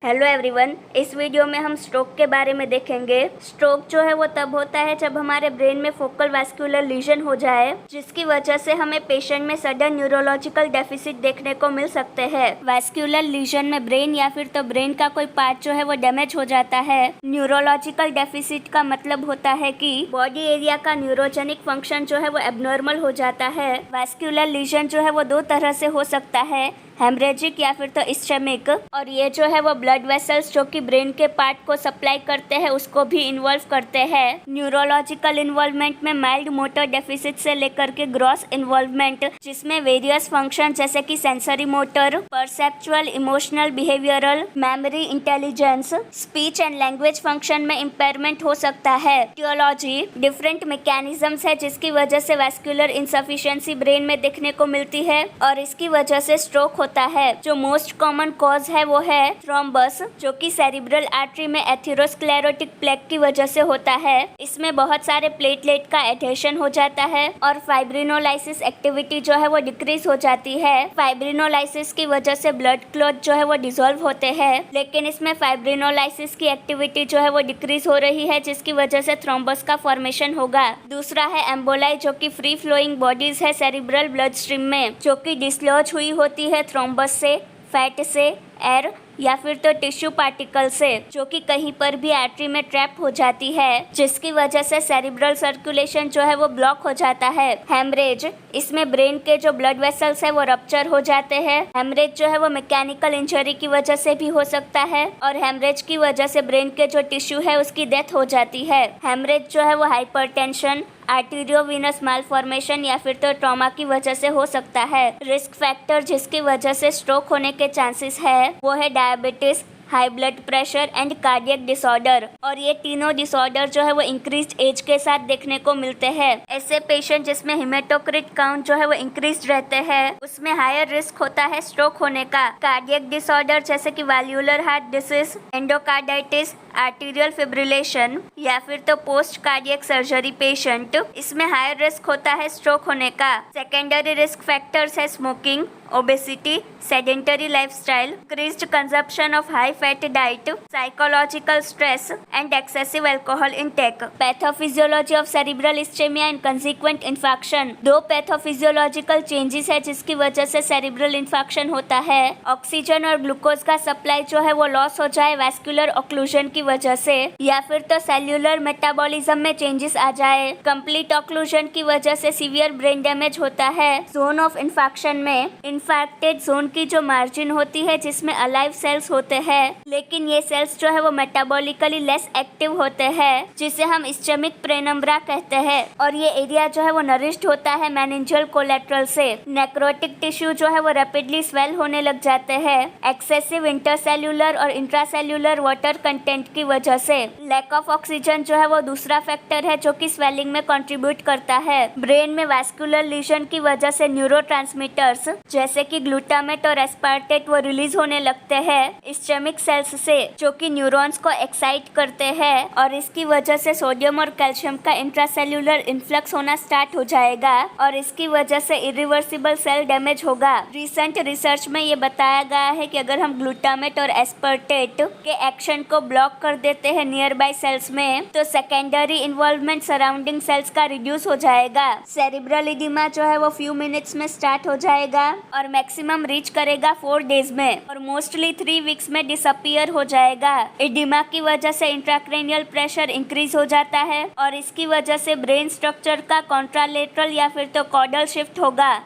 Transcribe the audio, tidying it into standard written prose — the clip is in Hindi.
हेलो एवरीवन, इस वीडियो में हम स्ट्रोक के बारे में देखेंगे। स्ट्रोक जो है वो तब होता है जब हमारे ब्रेन में फोकल वैस्कुलर लीजन हो जाए, जिसकी वजह से हमें पेशेंट में सडन न्यूरोलॉजिकल डेफिसिट देखने को मिल सकते हैं। वैस्कुलर लीजन में ब्रेन या फिर तो ब्रेन का कोई पार्ट जो है वो डैमेज हो जाता है। न्यूरोलॉजिकल डेफिसिट का मतलब होता है कि बॉडी एरिया का न्यूरोजेनिक फंक्शन जो है वो एबनॉर्मल हो जाता है। वैस्कुलर लीजन जो है वो दो तरह से हो सकता है, हेमरेजिक या फिर तो इस्चेमिक, और ये जो है वो ब्लड वेसल्स जो कि ब्रेन के पार्ट को सप्लाई करते हैं उसको भी इन्वॉल्व करते हैं। न्यूरोलॉजिकल इन्वॉल्वमेंट में माइल्ड मोटर डेफिसिट से लेकर के ग्रॉस इन्वॉल्वमेंट, जिसमें वेरियस फंक्शन जैसे कि sensory motor, perceptual, emotional, behavioural, memory, intelligence, speech and language function में इम्पेयरमेंट हो सकता है। टियोलॉजी डिफरेंट मैकेनिज्म्स है जिसकी वजह से वैस्कुलर इनसफिशिएंसी ब्रेन में देखने को मिलती है और इसकी वजह से स्ट्रोक होता है। जो मोस्ट कॉमन कॉज है वो है थ्रोम्बस, जो कि सेरिब्रल आर्टरी में एथेरोस्क्लेरोटिक प्लेग की वजह से होता है। इसमें बहुत सारे प्लेटलेट का एडेशन हो जाता है और फाइब्रिनोलाइसिस एक्टिविटी जो है वो डिक्रीज हो जाती है। फाइब्रिनोलाइसिस की वजह से ब्लड क्लॉट जो है वो डिसॉल्व होते हैं, लेकिन इसमें फाइब्रिनोलाइसिस की एक्टिविटी जो है वो डिक्रीज हो रही है, जिसकी वजह से थ्रोम्बस का फॉर्मेशन होगा। दूसरा है एम्बोलाई, जो कि फ्री फ्लोइंग बॉडीज है सेरिब्रल ब्लड स्ट्रीम में, जो कि डिसलॉज हुई होती है थ्रोम्बस से, फैट से, एयर या फिर तो टिश्यू पार्टिकल से, जो कि कहीं पर भी आर्टरी में ट्रैप हो जाती है, जिसकी वजह से सेरिब्रल सर्कुलेशन जो है वो ब्लॉक हो जाता है। हेमरेज, इसमें ब्रेन के जो ब्लड वेसल्स है वो रप्चर हो जाते हैं। हेमरेज जो है वो मैकेनिकल इंजरी की वजह से भी हो सकता है और हेमरेज की वजह से ब्रेन के जो टिश्यू है उसकी डेथ हो जाती है। हेमरेज जो है वो हाइपरटेंशन, आर्टेरियोवेनस मालफॉर्मेशन या फिर तो ट्रॉमा की वजह से हो सकता है। रिस्क फैक्टर जिसकी वजह से स्ट्रोक होने के चांसेस है वो है diabetes, high blood pressure and cardiac disorder, और ये तीनों डिसऑर्डर जो है वो इंक्रीज एज के साथ देखने को मिलते हैं। ऐसे पेशेंट जिसमें हिमेटोक्रिट काउंट जो है वो इंक्रीज रहते हैं उसमें हायर रिस्क होता है स्ट्रोक होने का। कार्डियक डिसऑर्डर जैसे कि valvular heart disease, endocarditis, arterial fibrillation या फिर तो पोस्ट कार्डियक सर्जरी पेशेंट, इसमें हायर रिस्क होता है स्ट्रोक होने का। सेकेंडरी रिस्क फैक्टर्स है smoking, obesity, sedentary lifestyle, increased consumption of high fat diet, psychological stress and excessive alcohol intake. Pathophysiology of cerebral ischemia and consequent infection, दो पैथोफिजियोलॉजिकल चेंजेस है जिसकी वजह से सेरिब्रल इन्फेक्शन होता है। ऑक्सीजन और ग्लूकोज का सप्लाई जो है वो लॉस हो जाए वैस्कुलर ऑक्लूजन की वजह से, या फिर तो सेल्यूलर मेटाबॉलिज्म में चेंजेस आ जाए। कंप्लीट ऑक्लूजन की वजह से सीवियर ब्रेन डैमेज होता है। जोन ऑफ इन्फेक्शन में इन्फेक्टेड जोन की जो मार्जिन होती है जिसमें अलाइव सेल्स होते हैं, लेकिन ये सेल्स जो है वो मेटाबॉलिकली लेस एक्टिव होते हैं, जिसे हम इस्चेमिक प्रेनम्ब्रा कहते हैं, और ये एरिया जो है वो नरिश्ड होता है मेनिंजियल कोलेट्रल से। नेक्रोटिक टिश्यू जो है वो रैपिडली स्वेल होने लग जाते हैं एक्सेसिव इंटरसेल्यूलर और इंट्रासेल्यूलर वाटर कंटेंट की वजह से। लैक ऑफ ऑक्सीजन जो है वो दूसरा फैक्टर है जो कि स्वेलिंग में कंट्रीब्यूट करता है। ब्रेन में वैस्कुलर लीजन की वजह से न्यूरोट्रांसमीटर्स जैसे कि ग्लूटामेट और एस्पार्टेट वो रिलीज होने लगते हैं इस्चेमिक सेल्स से, जो कि न्यूरॉन्स को एक्साइट करते हैं, और इसकी वजह से सोडियम और कैल्शियम का इंट्रासेल्यूलर इन्फ्लक्स होना स्टार्ट हो जाएगा और इसकी वजह से इरिवर्सिबल सेल डैमेज होगा। रिसेंट रिसर्च में ये बताया गया है कि अगर हम ग्लूटामेट और एस्पार्टेट के एक्शन को ब्लॉक कर देते हैं नियर बाय सेल्स में, तो सेकेंडरी इन्वॉल्वमेंट सराउंडिंग सेल्स का रिड्यूस हो जाएगा। सेरिब्रल इडिमा जो है वो फ्यू मिनट्स में स्टार्ट हो जाएगा और मैक्सिमम रीच करेगा 4 डेज में और मोस्टली 3 वीक्स में डिसअपियर हो जाएगा। एडिमा की वजह से इंट्राक्रेनियल प्रेशर इंक्रीज हो जाता है और इसकी वजह से ब्रेन स्ट्रक्चर का कॉन्ट्रालेटरल या फिर तो कॉर्डल शिफ्ट होगा।